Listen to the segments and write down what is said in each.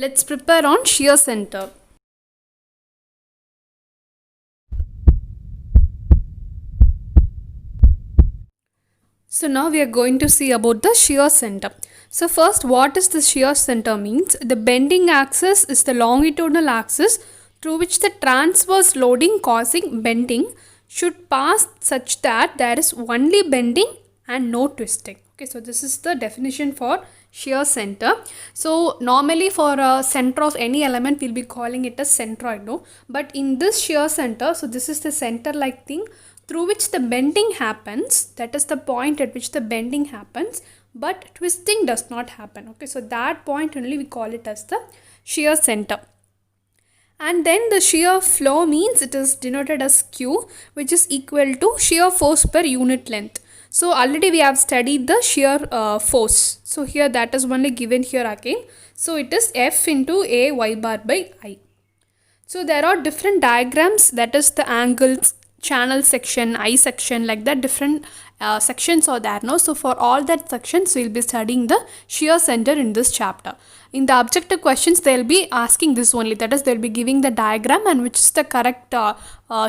Let's prepare on shear center. So now we are going to see about the shear center. So first, what is the shear center means? The bending axis is the longitudinal axis through which the transverse loading causing bending should pass such that there is only bending and no twisting. Okay, so this is the definition for shear center. So normally for a center of any element we'll be calling it as centroid, no? But in this shear center, so this is the center like thing through which the bending happens, that is the point at which the bending happens, but twisting does not happen. Okay, so that point only we call it as the shear center. And then the shear flow means it is denoted as Q, which is equal to shear force per unit length. So already we have studied the shear force. So here that is only given here again. So it is F into A y bar by I. So there are different diagrams, that is the angles, channel section, I section, like that different sections are there, no? So for all that sections we will be studying the shear center in this chapter. In the objective questions they will be asking this only, that is they will be giving the diagram and which is the correct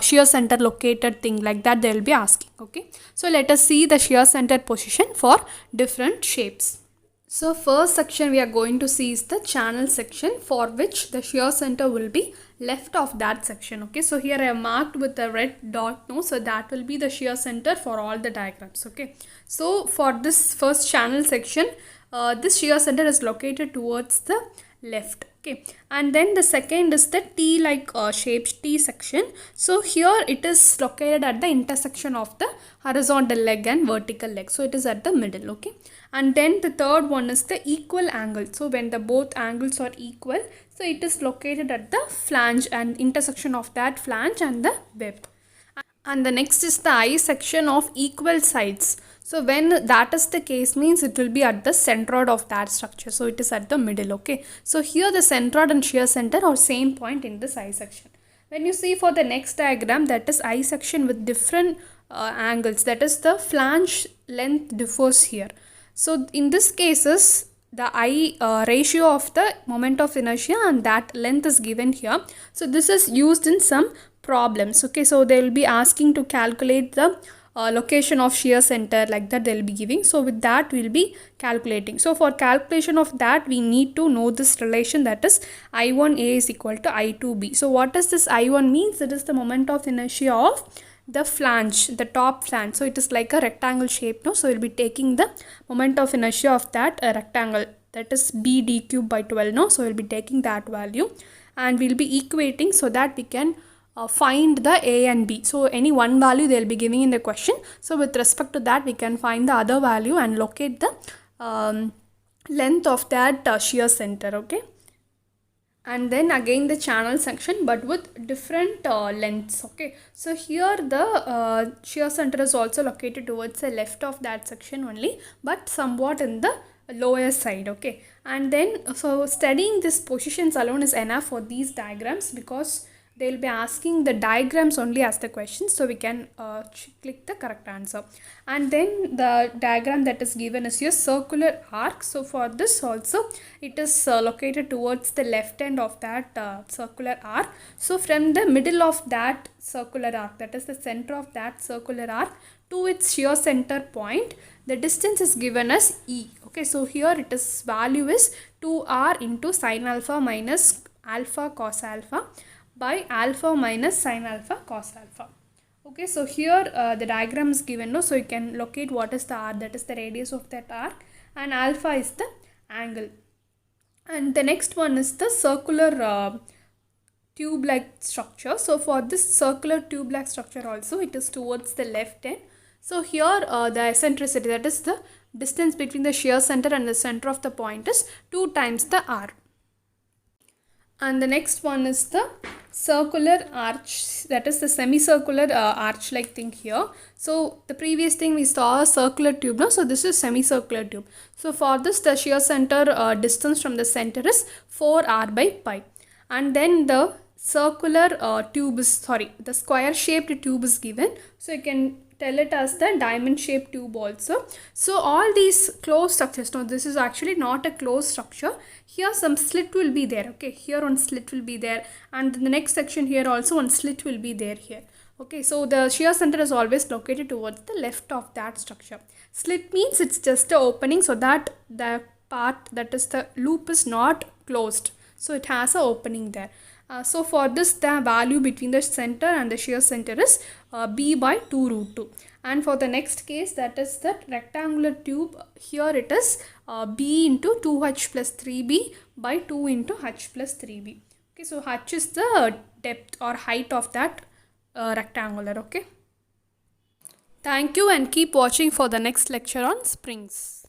shear center located thing, like that they will be asking. Okay, so let us see the shear center position for different shapes. So first section we are going to see is the channel section, for which the shear center will be left of that section. Okay, so here I have marked with a red dot, no, so that will be the shear center for all the diagrams. Okay, so for this first channel section, this shear center is located towards the left. Okay, and then the second is the T like shape T section. So here it is located at the intersection of the horizontal leg and vertical leg, so it is at the middle. Okay, and then the third one is the equal angle. So when the both angles are equal, so it is located at the flange and intersection of that flange and the web. And the next is the I section of equal sides. So when that is the case means it will be at the centroid of that structure. So it is at the middle. Okay, so here the centroid and shear center are same point in this I section. When you see for the next diagram, that is I section with different angles, that is the flange length differs here. So in this cases the I ratio of the moment of inertia and that length is given here. So this is used in some problems. Okay, so they will be asking to calculate the location of shear center, like that they will be giving. So with that we will be calculating. So for calculation of that we need to know this relation, that is I1A is equal to I2B. So what does this I1 means? It is the moment of inertia of the flange, the top flange. So it is like a rectangle shape, no? So we'll be taking the moment of inertia of that rectangle, that is B d cube by 12, no? So we'll be taking that value and we'll be equating so that we can find the A and B. So any one value they'll be giving in the question. So with respect to that we can find the other value and locate the length of that shear center. Okay, and then again the channel section but with different lengths. Okay, so here the shear center is also located towards the left of that section only, but somewhat in the lower side. Okay, and then so studying these positions alone is enough for these diagrams, because they will be asking the diagrams only as the questions, so we can click the correct answer. And then the diagram that is given is your circular arc. So for this also it is located towards the left end of that circular arc. So from the middle of that circular arc, that is the center of that circular arc, to its shear center point, the distance is given as E. Okay, so here it is value is 2r into sine alpha minus alpha cos alpha by alpha minus sine alpha cos alpha. Okay, so here the diagram is given, no? So you can locate what is the r, that is the radius of that arc, and alpha is the angle. And the next one is the circular tube like structure. So for this circular tube like structure also it is towards the left end. So here the eccentricity, that is the distance between the shear center and the center of the point, is 2 times the r. And the next one is the circular arch, that is the semicircular arch like thing here. So the previous thing we saw a circular tube, no? So this is semicircular tube. So for this the shear center distance from the center is 4r by pi. And then the circular tube is, sorry, the square shaped tube is given. So you can tell it as the diamond shaped tube also. So all these closed structures, now this is actually not a closed structure. Here some slit will be there, okay, here one slit will be there, and in the next section here also one slit will be there here. Okay, so the shear center is always located towards the left of that structure. Slit means it's just a opening so that the part, that is the loop, is not closed. So it has a opening there. So for this, the value between the center and the shear center is B by 2 root 2. And for the next case, that is the rectangular tube, here it is B into 2H plus 3B by 2 into H plus 3B. Okay, so H is the depth or height of that rectangular. Okay. Thank you and keep watching for the next lecture on springs.